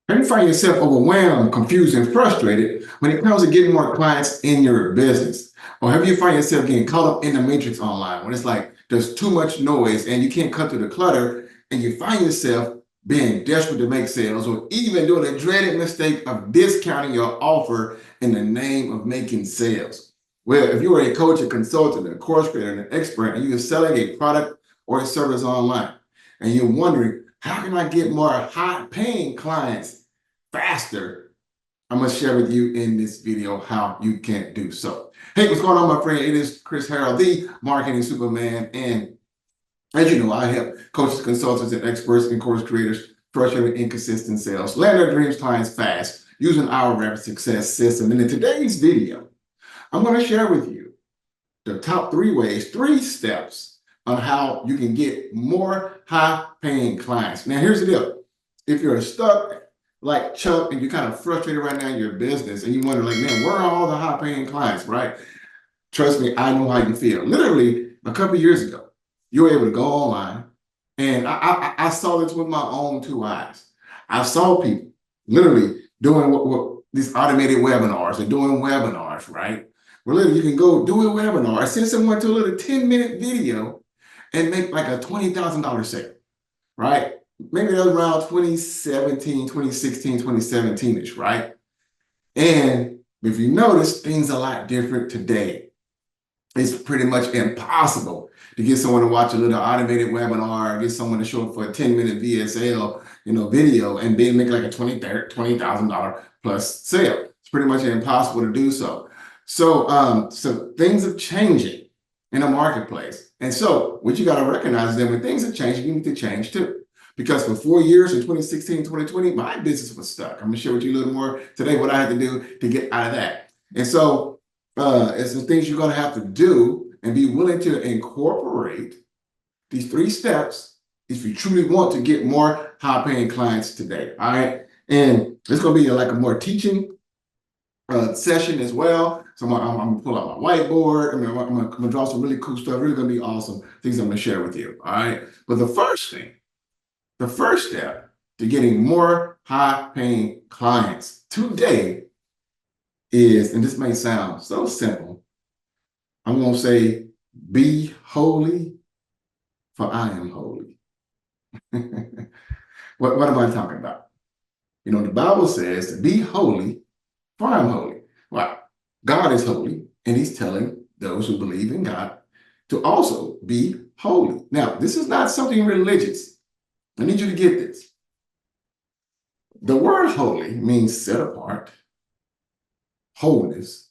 Have you find yourself overwhelmed, confused, and frustrated when it comes to getting more clients in your business? Or have you find yourself getting caught up in the matrix online when it's like there's too much noise and you can't cut through the clutter and you find yourself being desperate to make sales or even doing the dreaded mistake of discounting your offer in the name of making sales? Well, if you are a coach, a consultant, a course creator, and an expert, and you're selling a product or a service online, and you're wondering, how can I get more high-paying clients faster? I'm going to share with you in this video how you can do so. Hey, what's going on, my friend? It is Chris Harrell, the Marketing Superman. And as you know, I help coaches, consultants, and experts and course creators frustrated with inconsistent sales, land their dreams clients fast using our rapid success system. And in today's video, I'm going to share with you the top 3 ways, 3 steps on how you can get more high-paying clients. Now, here's the deal. If you're stuck like Chuck and you're kind of frustrated right now in your business and you wonder, like, man, where are all the high-paying clients, right? Trust me, I know how you feel. Literally, a couple of years ago, you were able to go online, and I saw this with my own 2 eyes. I saw people literally doing what these automated webinars. They're doing webinars, right? Where literally you can go do a webinar, send someone to a little 10-minute video and make like a $20,000 sale, right? Maybe that was around 2017, 2016, 2017-ish, right? And if you notice, things are a lot different today. It's pretty much impossible to get someone to watch a little automated webinar, get someone to show up for a 10-minute VSL, video, and then make like a $20,000 plus sale. It's pretty much impossible to do so. So things are changing in the marketplace. And so what you got to recognize is that when things are changing, you need to change too. Because for 4 years in 2016, 2020, my business was stuck. I'm going to share with you a little more today what I had to do to get out of that. And so it's the things you're going to have to do and be willing to incorporate these 3 steps if you truly want to get more high-paying clients today. All right. And it's going to be like a more teaching session as well. So I'm going to pull out my whiteboard. I'm going to draw some really cool stuff. Really going to be awesome things I'm going to share with you. All right. But the first step to getting more high-paying clients today is, and this may sound so simple, I'm going to say, be holy, for I am holy. What am I talking about? The Bible says to be holy, for I am holy. Well, God is holy, and he's telling those who believe in God to also be holy. Now, this is not something religious. I need you to get this. The word holy means set apart, wholeness,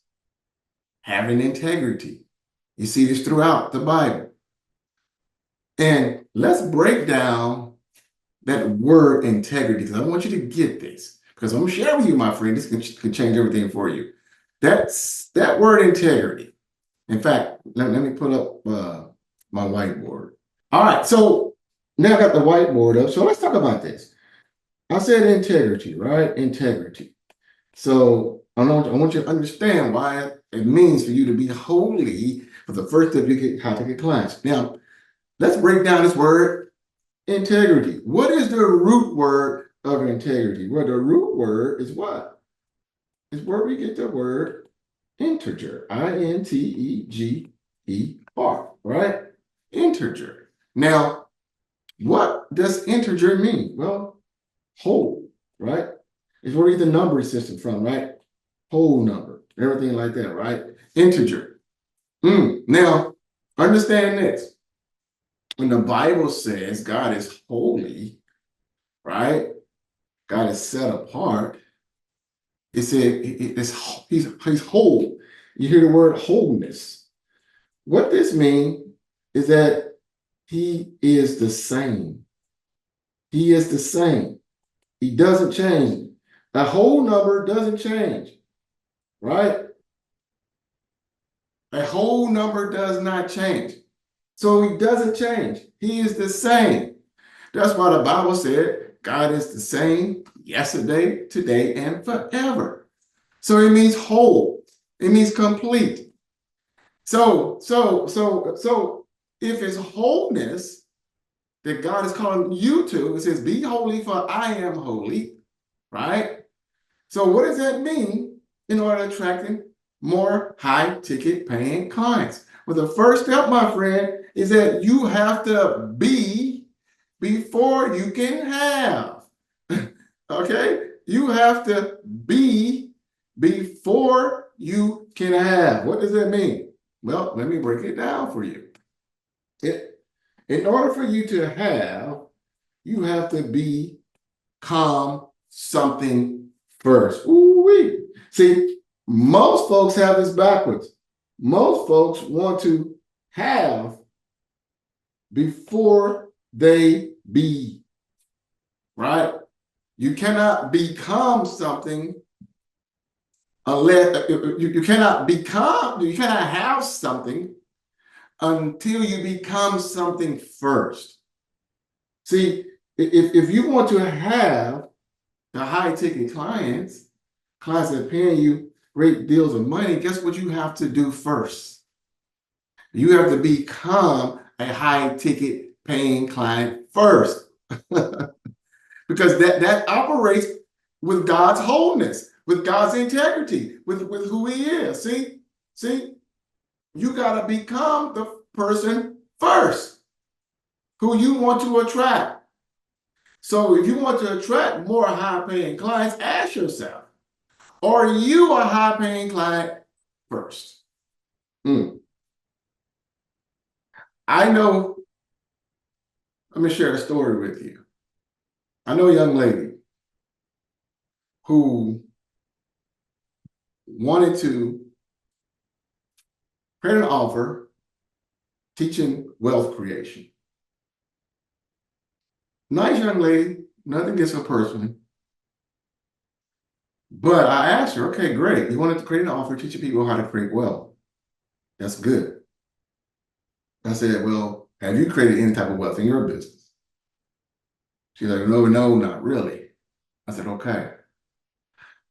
having integrity. You see this throughout the Bible. And let's break down that word integrity, because I want you to get this, because I'm going to share with you, my friend, this can change everything for you. That word integrity. In fact, let me put up my whiteboard. All right, so now I got the whiteboard up. So let's talk about this. I said integrity, right? Integrity. So I want you to understand why it means for you to be holy for the first step you get how to get clients. Now, let's break down this word integrity. What is the root word of integrity? Well, the root word is what? It's where we get the word integer, I-N-T-E-G-E-R, right? Integer. Now, what does integer mean? Well, whole, right? It's where we get the number system from, right? Whole number, everything like that, right? Integer. Now, understand this. When the Bible says God is holy, right? God is set apart. It said he's whole. You hear the word wholeness. What this means is that he is the same. He is the same. He doesn't change. A whole number doesn't change, right? A whole number does not change. So he doesn't change. He is the same. That's why the Bible said God is the same yesterday, today, and forever. So it means whole. It means complete. So if it's wholeness that God is calling you to, it says, be holy for I am holy. right? So what does that mean in order to attracting more high ticket paying clients? Well, the first step, my friend, is that you have to be before you can have. Okay? You have to be before you can have. What does that mean? Well, let me break it down for you. In order for you to have, you have to become something first. Ooh-wee. See, most folks have this backwards. Most folks want to have before they be, right? You cannot become something unless you cannot have something until you become something first. See, if you want to have the high ticket clients that are paying you great deals of money, guess what you have to do first? You have to become a high ticket paying client first. Because that operates with God's wholeness, with God's integrity, with who he is. See, you got to become the person first who you want to attract. So if you want to attract more high-paying clients, ask yourself, are you a high-paying client first? I know, let me share a story with you. I know a young lady who wanted to create an offer teaching wealth creation. Nice young lady, nothing against her personally. But I asked her, okay, great. You wanted to create an offer teaching people how to create wealth. That's good. I said, well, have you created any type of wealth in your business? She's like, no, not really. I said, okay.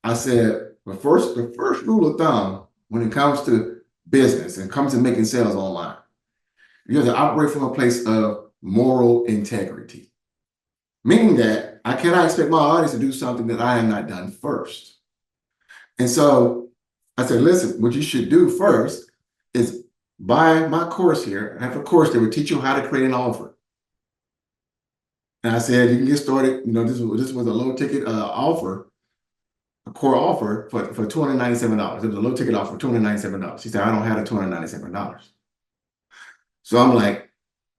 I said, the first rule of thumb when it comes to business and comes to making sales online, you have to operate from a place of moral integrity. Meaning that I cannot expect my audience to do something that I have not done first. And so I said, listen, what you should do first is buy my course here. I have a course that will teach you how to create an offer. And I said, you can get started. You know, this was a low ticket offer, a core offer for $297. It was a low ticket offer for $297. She said, I don't have the $297. So I'm like,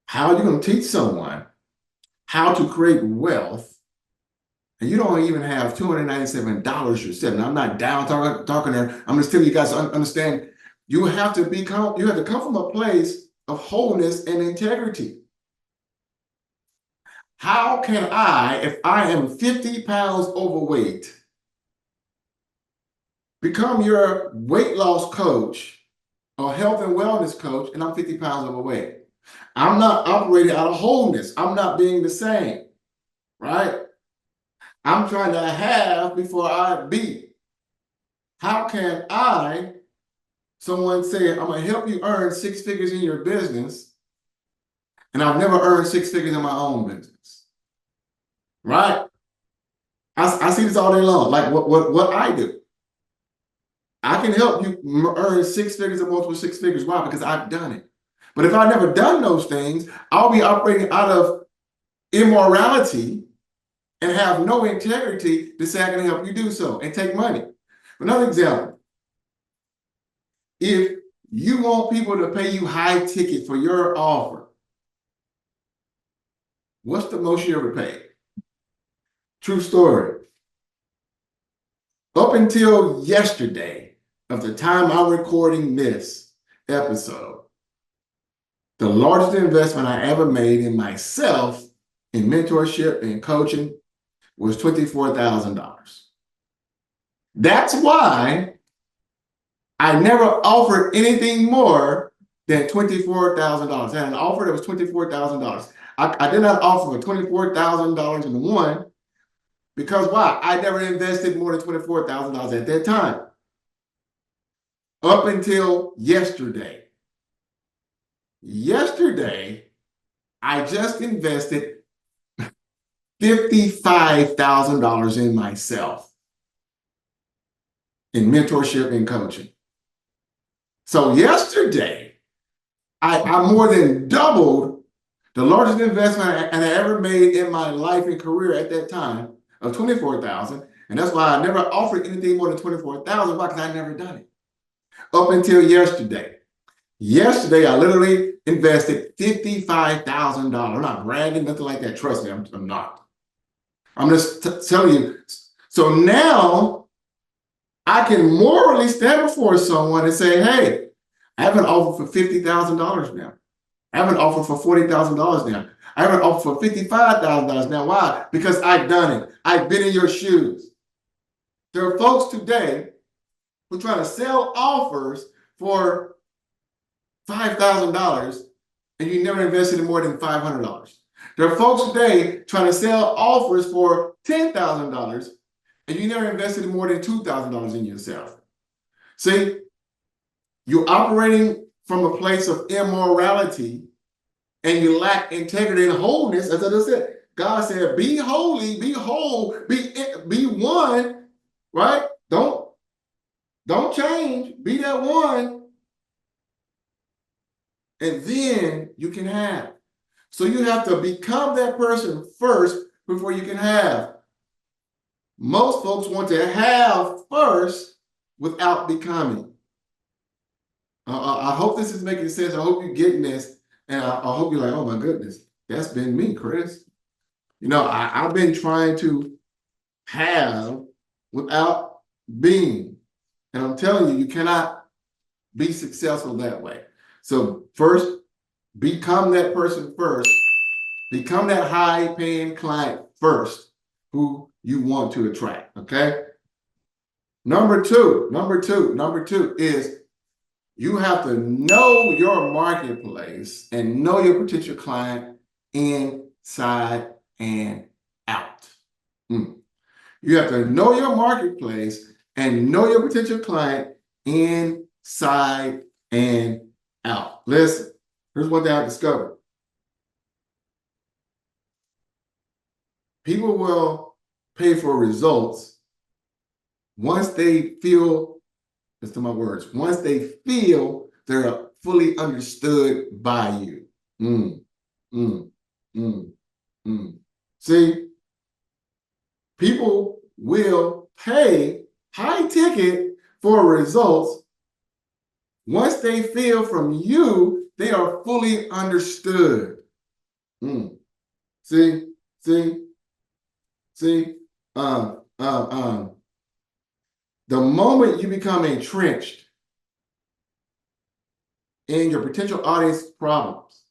how are you going to teach someone how to create wealth and you don't even have $297 yourself? Now, I'm not down talking there. I'm just telling you guys to understand, you have to come from a place of wholeness and integrity. How can I, if I am 50 pounds overweight, become your weight loss coach or health and wellness coach, and I'm 50 pounds overweight? I'm not operating out of wholeness. I'm not being the same, right? I'm trying to have before I be. How can someone say, I'm going to help you earn 6 figures in your business, and I've never earned 6 figures in my own business, right? I see this all day long, like what I do. I can help you earn 6 figures or multiple 6 figures. Why? Because I've done it. But if I've never done those things, I'll be operating out of immorality and have no integrity to say I can help you do so and take money. Another example, if you want people to pay you high ticket for your offer, what's the most you ever paid? True story. Up until yesterday, of the time I'm recording this episode, the largest investment I ever made in myself in mentorship and coaching was $24,000. That's why I never offered anything more than $24,000. I had an offer that was $24,000. I did not offer $24,000 in one because why? I never invested more than $24,000 at that time. Up until yesterday. Yesterday, I just invested $55,000 in myself in mentorship and coaching. So yesterday, I more than doubled the largest investment I ever made in my life and career at that time of $24,000. And that's why I never offered anything more than $24,000 because I never done it up until yesterday. Yesterday, I literally invested $55,000. I'm not bragging, nothing like that. Trust me, I'm not. I'm just telling you. So now I can morally stand before someone and say, hey, I have an offer for $50,000 now. I have an offer for $40,000 now. I have an offer for $55,000 now. Why? Because I've done it. I've been in your shoes. There are folks today who try to sell offers for $5,000 and you never invested in more than $500. There are folks today trying to sell offers for $10,000 and you never invested in more than $2,000 in yourself. See, you're operating from a place of immorality and you lack integrity and wholeness. As I just said, God said, be holy, be whole, be one, right? Don't change, be that one. And then you can have. So you have to become that person first before you can have. Most folks want to have first without becoming. I hope this is making sense. I hope you're getting this. And I hope you're like, oh my goodness, that's been me, Chris. You know, I've been trying to have without being. And I'm telling you, you cannot be successful that way. So first, become that person first. Become that high-paying client first who you want to attract, okay? Number two is you have to know your marketplace and know your potential client inside and out. You have to know your marketplace and know your potential client inside and out. Listen, here's what I discovered. People will pay for results once they feel, listen to my words, once they feel they're fully understood by you. See, people will pay high ticket for results once they feel from you they are fully understood. See, the moment you become entrenched in your potential audience problems,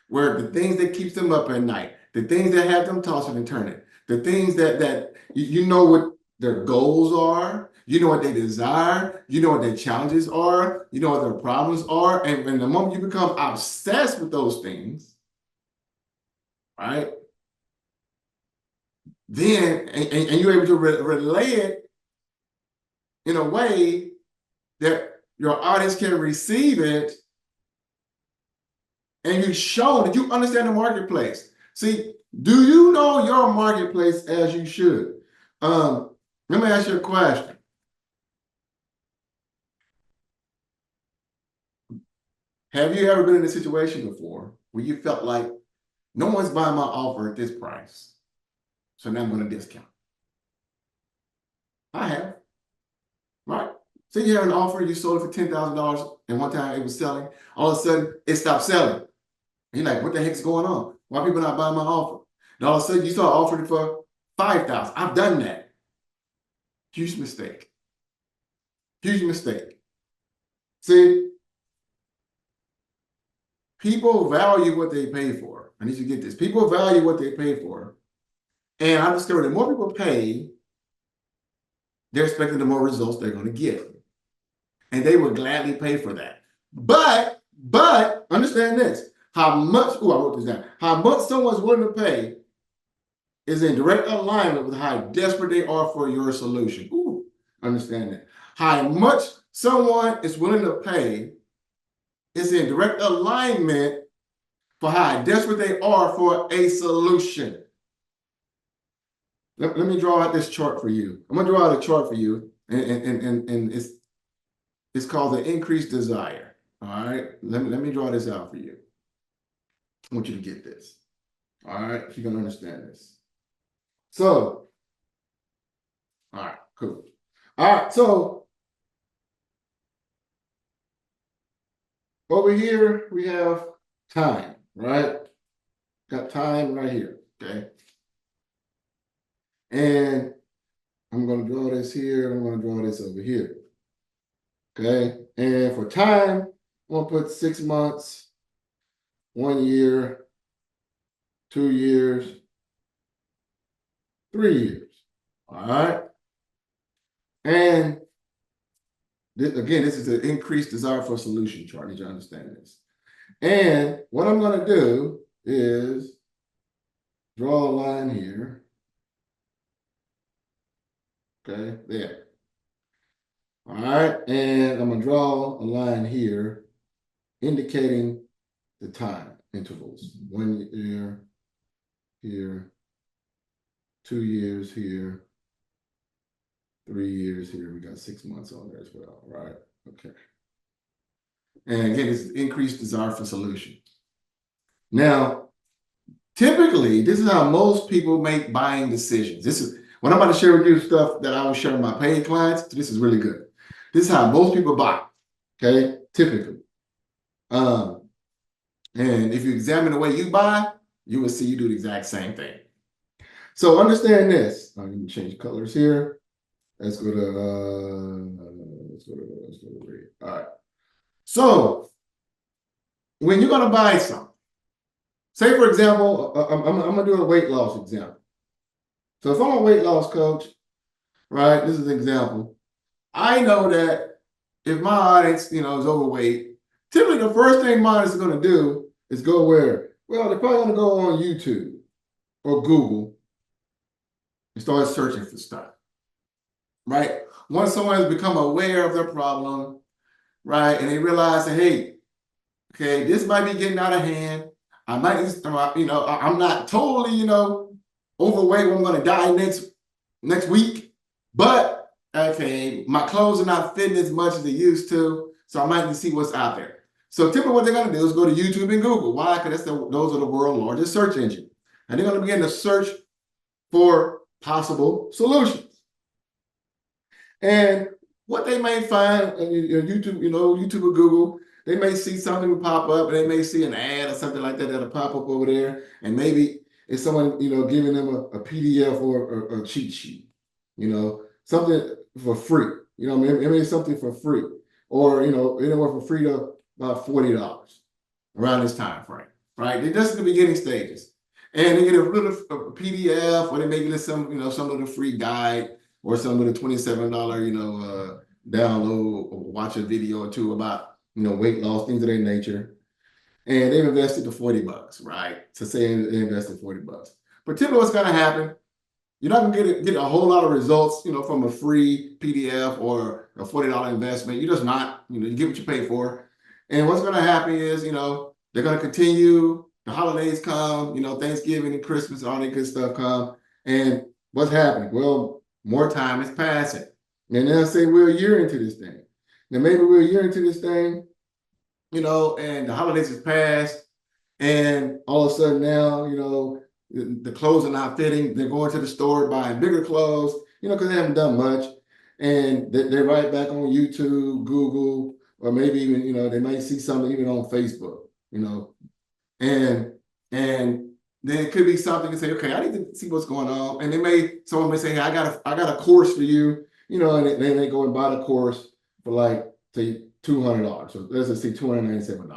where the things that keeps them up at night, the things that have them tossing and turning, the things that you know what their goals are, you know what they desire, you know what their challenges are, you know what their problems are, and the moment you become obsessed with those things, right? Then, and you're able to relay it in a way that your audience can receive it, and you show that you understand the marketplace. See, do you know your marketplace as you should? Let me ask you a question. Have you ever been in a situation before where you felt like no one's buying my offer at this price, so now I'm going to discount? I have, right? So you have an offer, you sold it for $10,000, and one time it was selling. All of a sudden, it stopped selling. And you're like, what the heck's going on? Why are people not buying my offer? And all of a sudden, you start offering it for $5,000. I've done that. Huge mistake. Huge mistake. See, people value what they pay for. I need you to get this. People value what they pay for. And I discovered that more people pay, they're expecting the more results they're going to get. And they would gladly pay for that. But understand this. How much, I wrote this down. How much someone's willing to pay is in direct alignment with how desperate they are for your solution. Understand that. How much someone is willing to pay is in direct alignment for how desperate they are for a solution. let me draw out this chart for you. I'm gonna draw out a chart for you, and it's called the increased desire. All right, let me draw this out for you. I want you to get this. All right, if you're gonna understand this. So, all right, cool. All right, so over here we have time, right? Got time right here, okay? And I'm going to draw this here. I'm going to draw this over here. Okay. And for time, I'm going to put 6 months, 1 year, 2 years, 3 years. All right. And this, again, this is an increased desire for a solution chart. I need you to understand this. And what I'm going to do is draw a line here. Okay, there. All right, and I'm going to draw a line here indicating the time intervals. 1 year here, 2 years here, 3 years here. We got 6 months on there as well, right? Okay. And again, it's increased desire for solution. Now, typically, this is how most people make buying decisions. This is when I'm about to share with you stuff that I will share with my paid clients. This is really good. This is how most people buy, okay? Typically. And if you examine the way you buy, you will see you do the exact same thing. So understand this. I'm going to change colors here. Let's go to red. All right. So when you're going to buy something, say for example, I'm going to do a weight loss example. So if I'm a weight loss coach, right, this is an example. I know that if my audience, is overweight, typically the first thing my audience is going to do is go where? Well, they're probably going to go on YouTube or Google and start searching for stuff, right? Once someone has become aware of their problem, right, and they realize that, hey, okay, this might be getting out of hand. I might, I'm not totally, overweight when I'm going to die next week, but okay, my clothes are not fitting as much as they used to, so I might need to see what's out there. So typically what they're going to do is go to YouTube and Google. Why? Because those are the world's largest search engine. And they're going to begin to search for possible solutions. And what they may find on YouTube, YouTube or Google, they may see something pop up, and they may see an ad or something like that that'll pop up over there, and maybe it's someone, giving them a PDF or a cheat sheet, something for free. Maybe it's something for free, or anywhere from free to about $40 around this time frame, right? They're just in the beginning stages, and they get a little PDF, or they may get some, some little free guide, or some little $27, download or watch a video or two about weight loss, things of that nature. And they've invested the $40, right? So say they invested $40. But typically what's going to happen, you're not going to get a whole lot of results, from a free PDF or a $40 investment. You're just not, you get what you pay for. And what's going to happen is, they're going to continue. The holidays come, Thanksgiving and Christmas and all that good stuff come. And what's happening? Well, more time is passing. And then say we're a year into this thing. Now maybe we're a year into this thing, and the holidays has passed, and all of a sudden now, the clothes are not fitting. They're going to the store buying bigger clothes, because they haven't done much. And they're right back on YouTube, Google, or maybe even, they might see something even on Facebook, and then it could be something and say, okay, I need to see what's going on. And someone may say, hey, I got a course for you, and then they go and buy the course for like, say, $200. So let's just say $297,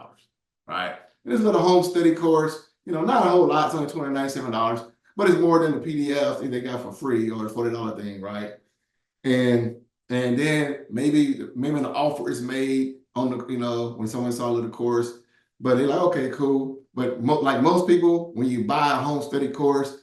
right? And this is a home study course, not a whole lot. It's only $297, but it's more than the PDF they got for free or the $40 thing, right? And then maybe an offer is made on the, when someone saw the course, but they're like, okay, cool. But like most people, when you buy a home study course,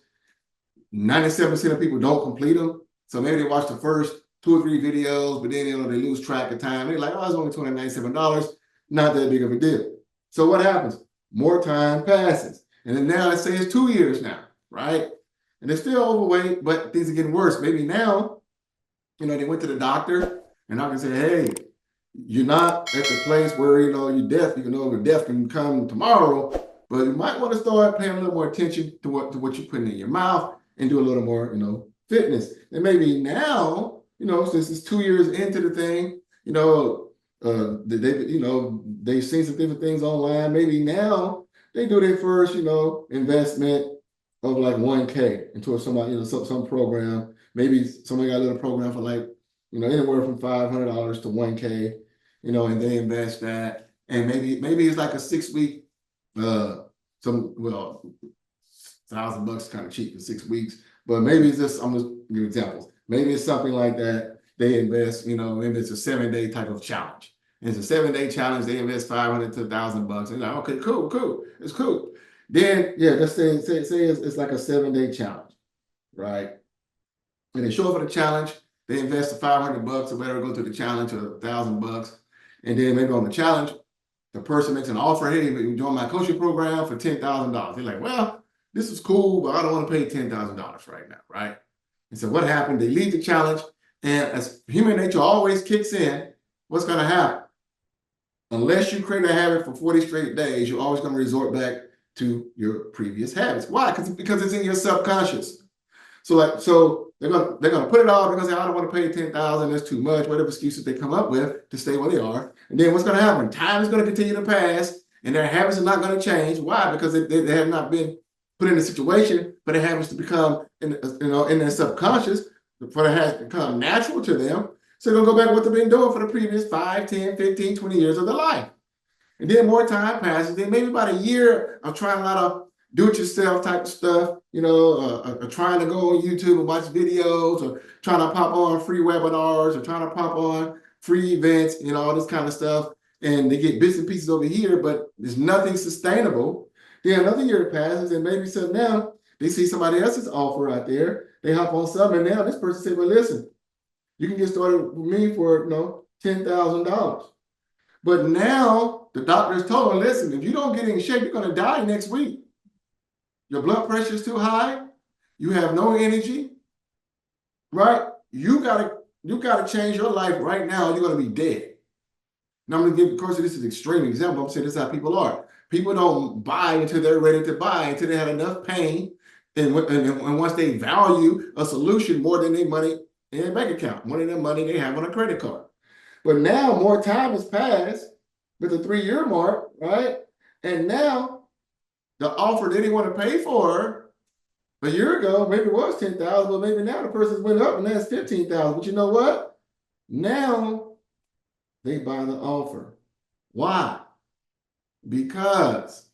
97% of people don't complete them. So maybe they watch the first 2 or 3 videos, but then they lose track of time. They're like, oh, it's only $297, not that big of a deal. So what happens? More time passes. And then now let's say it's 2 years now, right? and they're still overweight, but things are getting worse. Maybe now, they went to the doctor, and doctor said, hey, you're not at the place where, you're deaf. Death can come tomorrow, but you might want to start paying a little more attention to what you're putting in your mouth and do a little more, fitness. And maybe now, since it's 2 years into the thing, they've seen some different things online. Maybe now they do their first, investment of like 1K into somebody, some program. Maybe somebody got a little program for like, anywhere from $500 to 1K, and they invest that. And maybe it's like a 6-week, $1,000 kind of cheap for 6 weeks, but maybe it's just, I'm just giving examples. Maybe it's something like that. They invest, maybe it's a 7-day type of challenge. And it's a 7-day challenge. They invest $500 to $1,000. And like, okay, cool. It's cool. Then, yeah, let's say it's like a 7-day challenge, right? And they show up for the challenge. They invest the $500 or whatever, go through the challenge, or $1,000. And then maybe on the challenge, the person makes an offer, hey, you join my coaching program for $10,000. They're like, well, this is cool, but I don't want to pay $10,000 right now, right? And so what happened? They leave the challenge, and as human nature always kicks in, what's going to happen? Unless you create a habit for 40 straight days, you're always going to resort back to your previous habits. Why? Because it's in your subconscious. So they're gonna put it off. They're gonna say, I don't want to pay $10,000. That's too much. Whatever excuses they come up with to stay where they are. And then what's going to happen? Time is going to continue to pass, and their habits are not going to change. Why? Because they have not been put in a situation for the habits to become in their subconscious, for the habits to become natural to them. So they're gonna go back to what they've been doing for the previous 5, 10, 15, 20 years of their life. And then more time passes. Then maybe about a year of trying a lot of do-it-yourself type of stuff, trying to go on YouTube and watch videos, or trying to pop on free webinars, or trying to pop on free events, all this kind of stuff. And they get bits and pieces over here, but there's nothing sustainable. Then another year passes, and maybe so now they see somebody else's offer out there. They hop on something, and now this person said, well, listen, you can get started with me for $10,000. But now the doctor has told them, listen, if you don't get in shape, you're going to die next week. Your blood pressure is too high. You have no energy, right? You gotta change your life right now. You're going to be dead. Now I'm going to give, of course, this is an extreme example. I'm saying this is how people are. People don't buy until they're ready to buy, until they had enough pain. And once they value a solution more than their money in their bank account, more than their money they have on a credit card. But now more time has passed with the 3-year mark, right? And now the offer they didn't want to pay for a year ago, maybe it was $10,000, but maybe now the person's went up and that's $15,000. But you know what? Now they buy the offer. Why? Because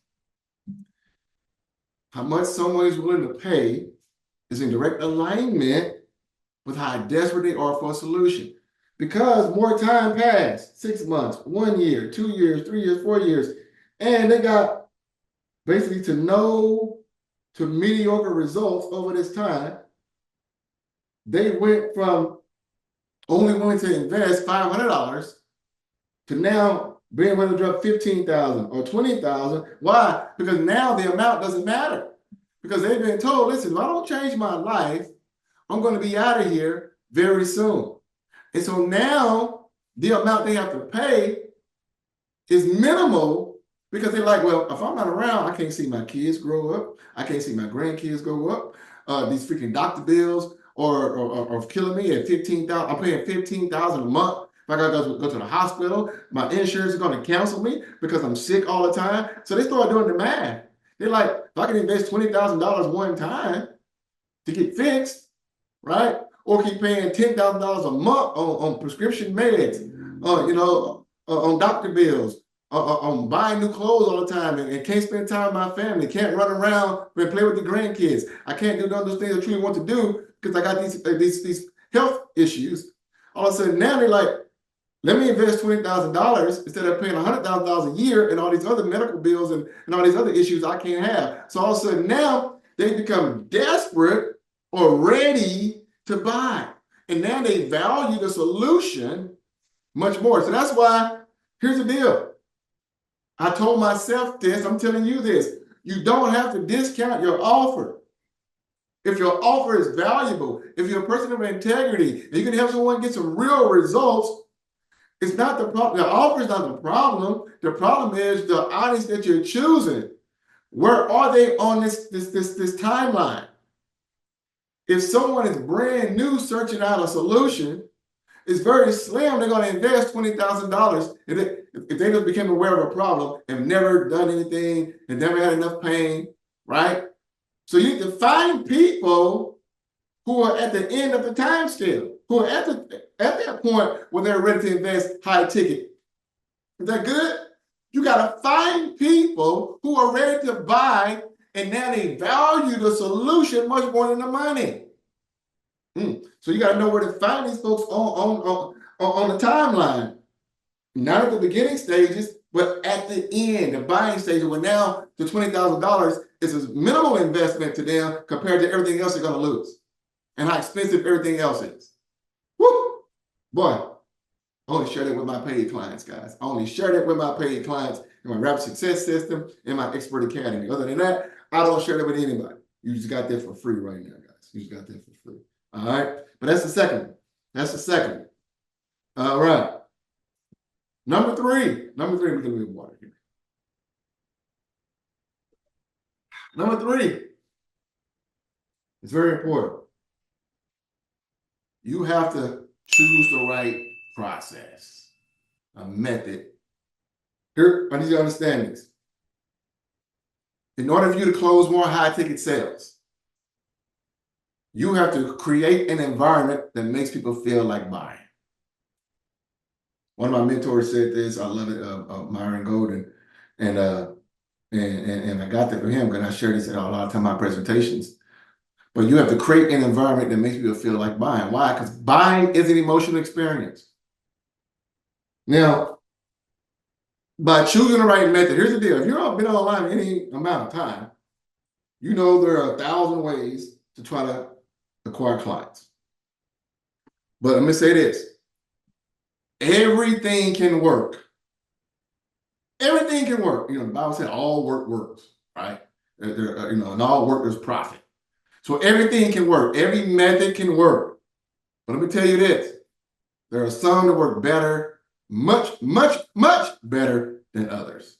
how much someone is willing to pay is in direct alignment with how desperate they are for a solution. Because more time passed, 6 months, 1 year, 2 years, 3 years, 4 years, and they got basically to mediocre results over this time. They went from only wanting to invest $500 to now being willing to drop $15,000 or $20,000. Why? Because now the amount doesn't matter. Because they've been told, listen, if I don't change my life, I'm going to be out of here very soon. And so now the amount they have to pay is minimal, because they're like, well, if I'm not around, I can't see my kids grow up. I can't see my grandkids grow up. These freaking doctor bills are killing me at $15,000. I'm paying $15,000 a month. If I gotta go to the hospital, my insurance is going to cancel me because I'm sick all the time. So they start doing the math. They're like, if I can invest $20,000 one time to get fixed, right? Or keep paying $10,000 a month on prescription meds, on doctor bills, on buying new clothes all the time, and can't spend time with my family, can't run around and play with the grandkids. I can't do none of those things I truly want to do because I got these health issues. All of a sudden now they're like, let me invest $20,000 instead of paying $100,000 a year and all these other medical bills and all these other issues I can't have. So all of a sudden now they become desperate or ready to buy. And now they value the solution much more. So that's why, here's the deal. I told myself this, I'm telling you this. You don't have to discount your offer. if your offer is valuable, if you're a person of integrity, and you can help someone get some real results, it's not the problem. The offer is not the problem. The problem is the audience that you're choosing. Where are they on this timeline? If someone is brand new searching out a solution, it's very slim. They're going to invest $20,000 if they just became aware of a problem and never done anything and never had enough pain, right? So you need to find people who are at the end of the time scale, who are at that point where they're ready to invest high ticket. Is that good? You got to find people who are ready to buy, and now they value the solution much more than the money. So you got to know where to find these folks on the timeline. Not at the beginning stages, but at the end, the buying stage, where now the $20,000 is a minimal investment to them compared to everything else they're going to lose and how expensive everything else is. Woo! Boy, I only share that with my paid clients, guys. I only share that with my paid clients in my Rapid Success System, in my Expert Academy. Other than that, I don't share that with anybody. You just got that for free right now, guys. You just got that for free. All right? But that's the second one. That's the second one. All right. Number three, we're going to leave water here. Number three, it's very important. You have to choose the right process, a method. Here, I need you to understand this. In order for you to close more high-ticket sales, you have to create an environment that makes people feel like buying. One of my mentors said this. I love it, Myron Golden, and I got that from him, and I share this a lot of time in my presentations. But you have to create an environment that makes people feel like buying. Why? Because buying is an emotional experience. Now, by choosing the right method, here's the deal. If you've been online any amount of time, you know there are 1,000 ways to try to acquire clients. But let me say this. Everything can work. Everything can work. You know, the Bible said all work works, right? And all work is profit. So everything can work. Every method can work. But let me tell you this. There are some that work better, much better than others.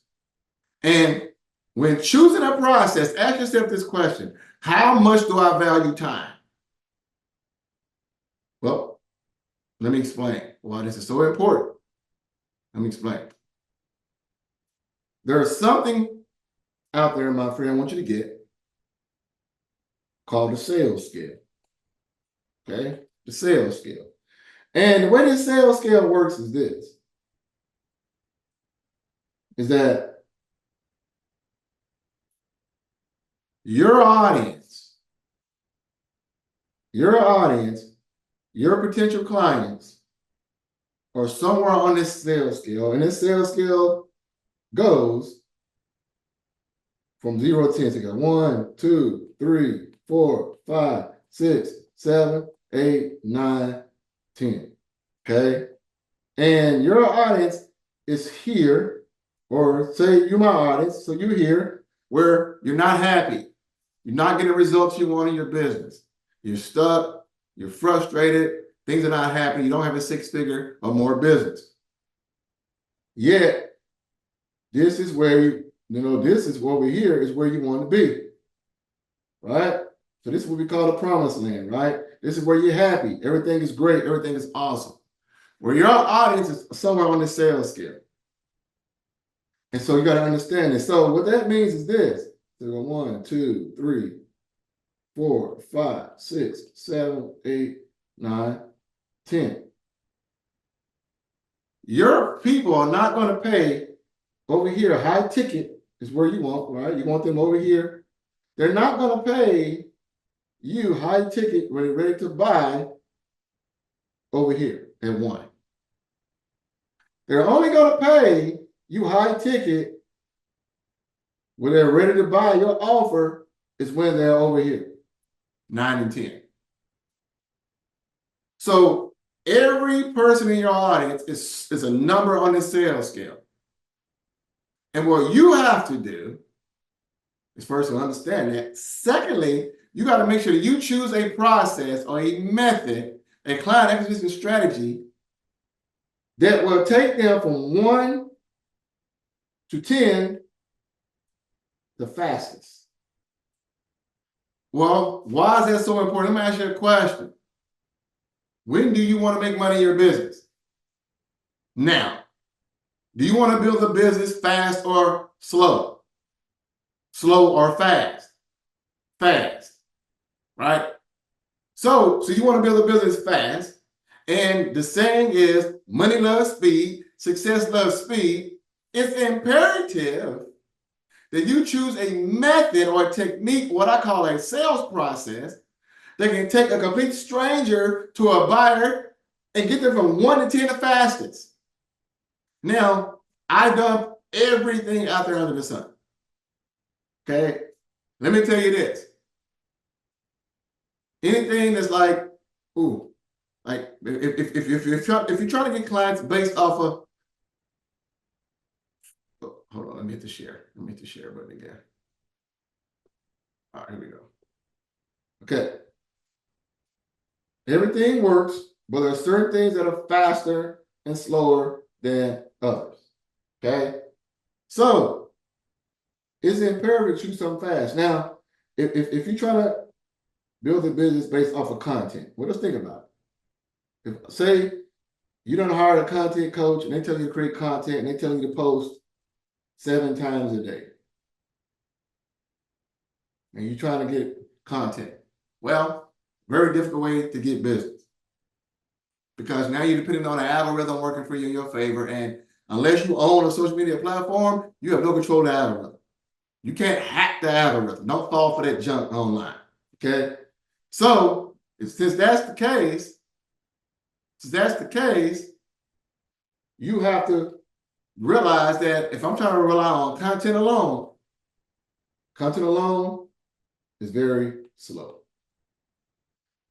And when choosing a process, ask yourself this question. How much do I value time? Well, let me explain why this is so important. Let me explain. There's something out there, my friend, I want you to get called the sales scale. Okay? The sales scale. And the way this sales scale works is this. Is that your audience, your potential clients are somewhere on this sales scale, and this sales scale goes from 0 to 10. So you got 1, 2, 3, 4, 5, 6, 7, 8, 9, 10. Okay? And your audience is here, or say you're my audience, so you're here where you're not happy. You're not getting the results you want in your business. You're stuck, you're frustrated, things are not happening, you don't have a 6-figure or more business. Yet, this is where this is over here is where you want to be. Right? So this is what we call the promised land, right? This is where you're happy. Everything is great. Everything is awesome. Where your audience is somewhere on the sales scale. And so you got to understand this. So what that means is this. So 1, 2, 3, 4, 5, 6, 7, 8, 9, 10. Your people are not going to pay over here. High ticket is where you want, right? You want them over here. They're not going to pay you high ticket when they're ready to buy over here at 1. They're only going to pay you high ticket when they're ready to buy your offer is when they're over here, 9 and 10. So every person in your audience is a number on the sales scale. And what you have to do is first to understand that. Secondly, you got to make sure that you choose a process or a method, a client acquisition strategy that will take them from 1 to 10 the fastest. Well, why is that so important? Let me ask you a question. When do you want to make money in your business? Now. Do you want to build a business fast or slow? Slow or fast? Fast, right? So you want to build a business fast, and the saying is money loves speed, success loves speed. It's imperative that you choose a method or a technique, what I call a sales process, that can take a complete stranger to a buyer and get them from 1 to 10 the fastest. Now, I dump everything out there under the sun. Okay? Let me tell you this. Anything that's like, like if you're trying to get clients based off of, hold on, let me hit the share. Let me hit the share button again. All right, here we go. Okay. Everything works, but there are certain things that are faster and slower than others. Okay? So it's imperative to choose something fast. Now, if you try to build a business based off of content, well, let's think about it. If, say you don't hire a content coach and they tell you to create content and they tell you to post 7 times a day. And you're trying to get content. Well, very difficult way to get business. Because now you're depending on an algorithm working for you in your favor. And unless you own a social media platform, you have no control of the algorithm. You can't hack the algorithm. Don't fall for that junk online. Okay? So since that's the case, you have to realize that if I'm trying to rely on content alone is very slow.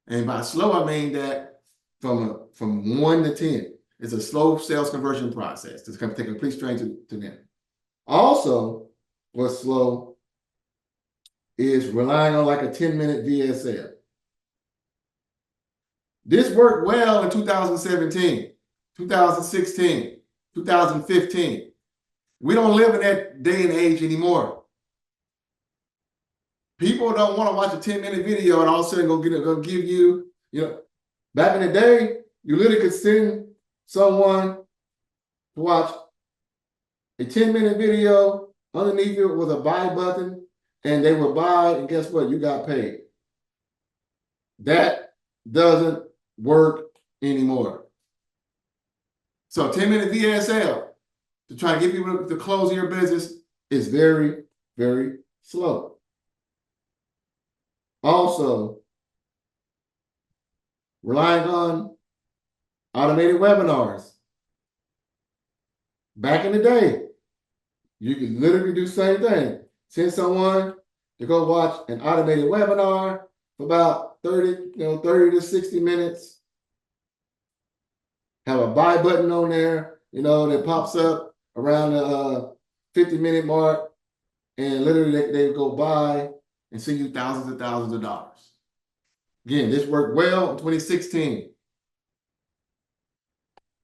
And by slow, I mean that from 1 to 10, it's a slow sales conversion process. It's going to take a complete stranger to them. Also, what's slow is relying on like a 10-minute VSL. This worked well in 2017, 2016, 2015. We don't live in that day and age anymore. People don't want to watch a 10-minute video and all of a sudden go give you, back in the day, you literally could send someone to watch a 10-minute video. Underneath it was a buy button, and they would buy, and guess what? You got paid. That doesn't work anymore. So 10-minute VSL to try to get people to close your business is very, very slow. Also, relying on automated webinars. Back in the day, you could literally do the same thing. Send someone to go watch an automated webinar for about 30 to 60 minutes. Have a buy button on there, that pops up around the 50-minute mark, and literally they go buy and send you thousands and thousands of dollars. Again, this worked well in 2016.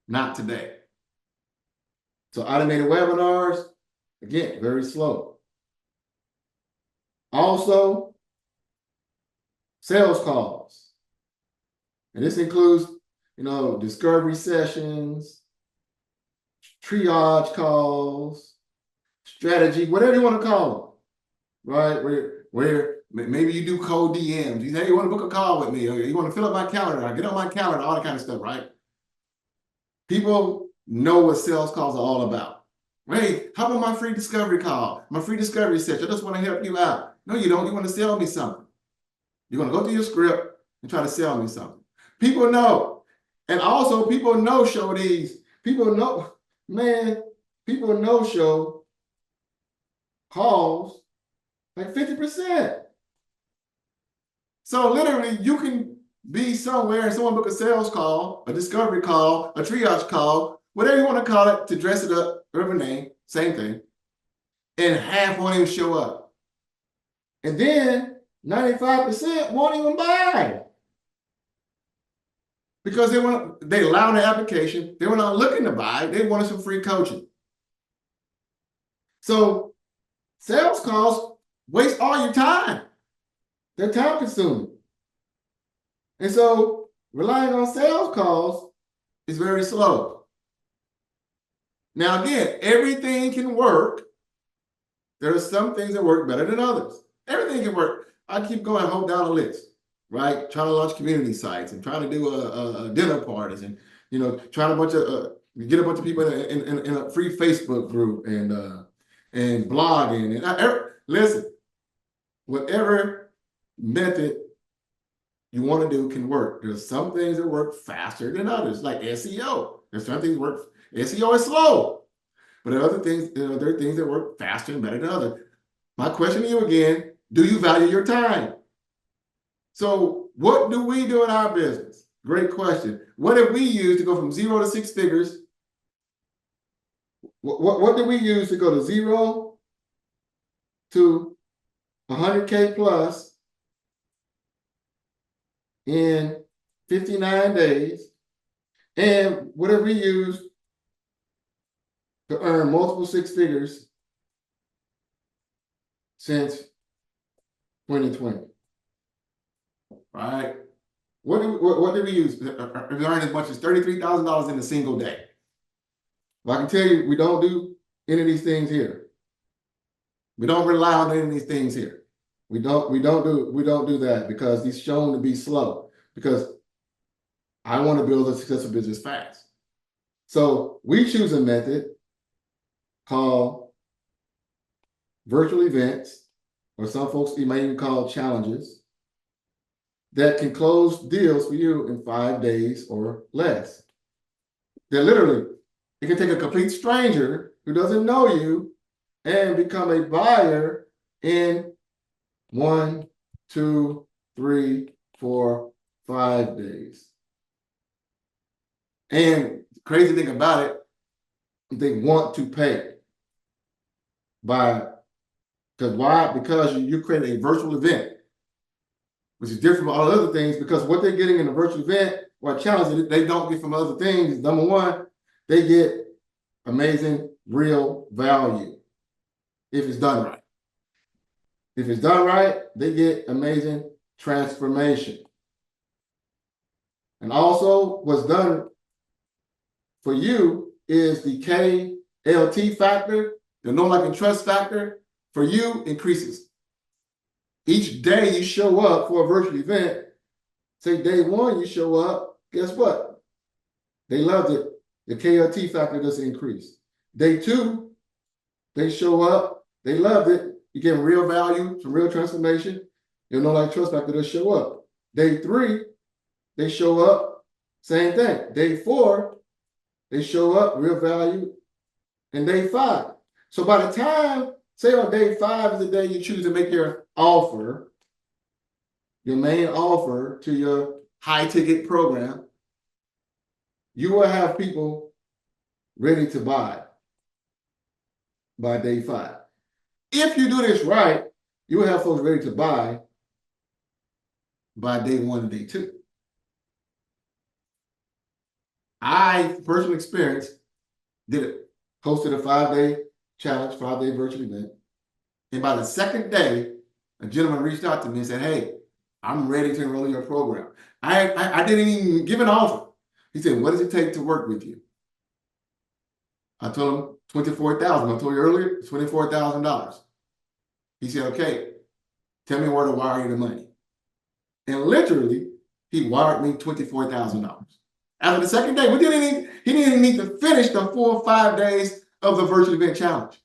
Not today. So automated webinars, again, very slow. Also, sales calls. And this includes, discovery sessions, triage calls, strategy, whatever you want to call them, right? Where maybe you do cold DMs. You say, hey, you want to book a call with me? Or you want to fill up my calendar? Get on my calendar, all that kind of stuff, right? People know what sales calls are all about. Hey, how about my free discovery call, my free discovery session? I just want to help you out. No, you don't. You want to sell me something. You're going to go through your script and try to sell me something. People know. And also, people no-show these. People no-show calls like 50%. So literally, you can be somewhere and someone book a sales call, a discovery call, a triage call, whatever you want to call it to dress it up, whatever name, same thing, and half won't even show up. And then 95% won't even buy. Because they allow the application, they were not looking to buy, they wanted some free coaching. So sales calls waste all your time. They're time consuming. And so relying on sales calls is very slow. Now again, everything can work. There are some things that work better than others. Everything can work. I keep going, hold down a list, right? Trying to launch community sites and trying to do dinner parties and, trying get a bunch of people in a free Facebook group and blogging. And listen, whatever method you want to do can work. There's some things that work faster than others, like SEO. There's some things that work. SEO is slow, but there are other things. There are things that work faster and better than others. My question to you again: do you value your time? So, what do we do in our business? Great question. What have we used to go from 0 to 6 figures? What do we use to go to 0 to 100K plus in 59 days? And what have we used to earn multiple 6 figures since 2020? Right? What did we use? We earned as much as $33,000 in a single day. Well, I can tell you, we don't do any of these things here. We don't rely on any of these things here. We don't do that because it's shown to be slow. Because I want to build a successful business fast. So we choose a method called virtual events, or some folks you might even call challenges, that can close deals for you in 5 days or less. They're literally, it can take a complete stranger who doesn't know you and become a buyer in 1, 2, 3, 4, 5 days. And the crazy thing about it, they want to pay because why? Because you create a virtual event, which is different from all other things, because what they're getting in a virtual event or a challenge that they don't get from other things is, number one, they get amazing real value if it's done right. If it's done right, they get amazing transformation. And also what's done for you is the KLT factor, the know, like, and trust factor, for you increases. Each day you show up for a virtual event, say day 1 you show up, guess what? They loved it. The KLT factor does increase. Day 2, they show up, they loved it. You get real value, some real transformation. Your know, like, trust factor does show up. Day 3, they show up, same thing. Day 4, they show up, real value. And day 5. So by the time, say on day 5 is the day you choose to make your offer, your main offer to your high ticket program, you will have people ready to buy by day 5. If you do this right, you will have folks ready to buy by day 1 and day 2. I, personal experience, did it. Hosted a 5-day challenge, 5-day virtual event. And by the second day, a gentleman reached out to me and said, "Hey, I'm ready to enroll in your program." I didn't even give an offer. He said, "What does it take to work with you?" I told him $24,000. I told you earlier, $24,000. He said, "Okay, tell me where to wire you the money." And literally, he wired me $24,000. After the second day, he didn't even need to finish the full 5 days of the virtual event challenge.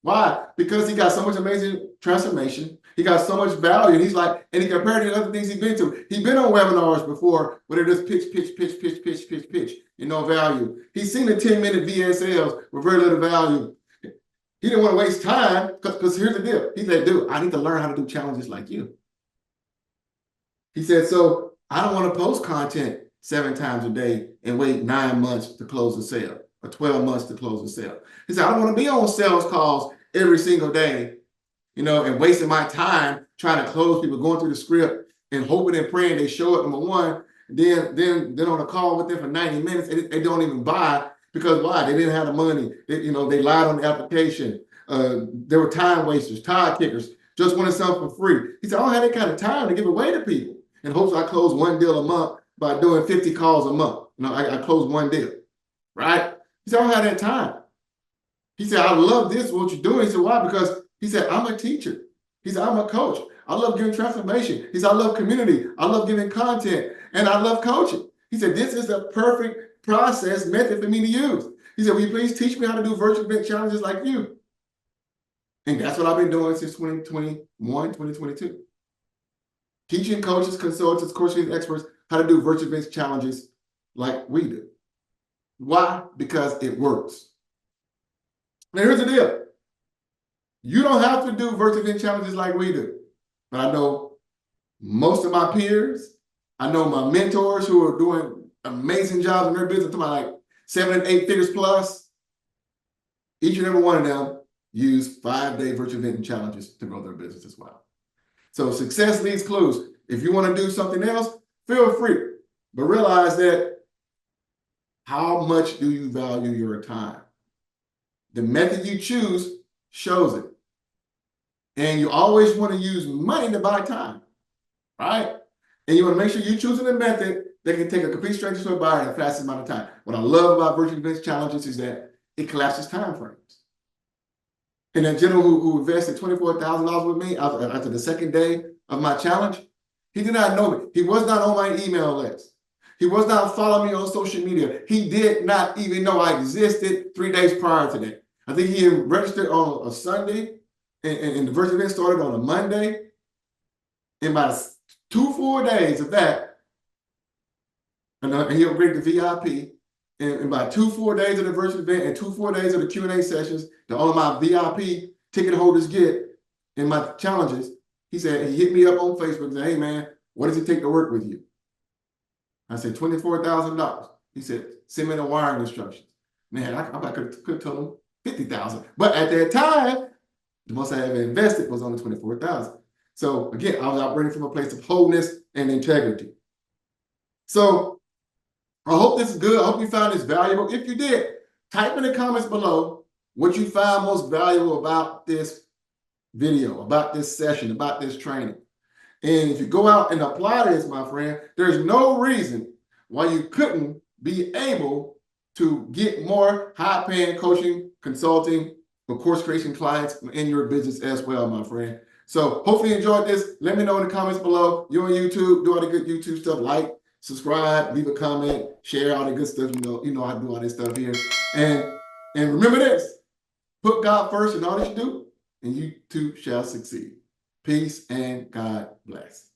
Why? Because he got so much amazing transformation. He got so much value. And he's like, and he compared it to other things he's been to. He's been on webinars before where they're just pitch, and no value. He's seen the 10-minute VA sales with very little value. He didn't want to waste time because here's the deal. He said, "Dude, I need to learn how to do challenges like you." He said, "So I don't want to post content 7 times a day and wait 9 months to close a sale or 12 months to close a sale." He said, "I don't want to be on sales calls every single day, and wasting my time trying to close people, going through the script and hoping and praying they show up, number one. Then on a call with them for 90 minutes, they don't even buy because why? They didn't have the money. They lied on the application. There were time wasters, tire kickers, just wanted something for free. He said, I don't have that kind of time to give away to people. And hopes I close one deal a month by doing 50 calls a month. I close one deal, right? He said, I don't have that time. He said, I love this, what you're doing. He said, why? Because he said, I'm a teacher. He said, I'm a coach. I love giving transformation. He said, I love community. I love giving content, and I love coaching. He said, this is the perfect process method for me to use. He said, will you please teach me how to do virtual event challenges like you? And that's what I've been doing since 2021, 2022. Teaching coaches, consultants, coaching experts how to do virtual events challenges like we do. Why? Because it works. Now here's the deal. You don't have to do virtual event challenges like we do. But I know most of my peers, I know my mentors who are doing amazing jobs in their business, talking about like 7 and 8 figures plus. Each and every one of them use 5-day virtual event challenges to grow their business as well. So success leaves clues. If you want to do something else, feel free. But realize that how much do you value your time? The method you choose shows it. And you always want to use money to buy time, right? And you want to make sure you're choosing a method that can take a complete stranger to a buyer in the fastest amount of time. What I love about virtual events challenges is that it collapses time frames. And that gentleman who invested $24,000 with me after the second day of my challenge, he did not know me. He was not on my email list. He was not following me on social media. He did not even know I existed 3 days prior to that. I think he had registered on a Sunday, and the virtual event started on a Monday. In about 2 full days of that, and he upgraded to VIP. And about 2 full days of the virtual event and 2 full days of the Q&A sessions that all of my VIP ticket holders get in my challenges, he said, he hit me up on Facebook and said, hey man, what does it take to work with you? I said, $24,000. He said, send me the wiring instructions. Man, I could have told him $50,000. But at that time, the most I ever invested was only $24,000. So again, I was operating from a place of wholeness and integrity. So I hope this is good. I hope you found this valuable. If you did, type in the comments below what you found most valuable about this video, about this session, about this training. And if you go out and apply this, my friend, there's no reason why you couldn't be able to get more high-paying coaching, consulting, or course creation clients in your business as well, my friend. So hopefully you enjoyed this. Let me know in the comments below. You're on YouTube, do all the good YouTube stuff, like, subscribe, leave a comment, share all the good stuff. You know I do all this stuff here. And remember this, put God first in all that you do, and you too shall succeed. Peace and God bless.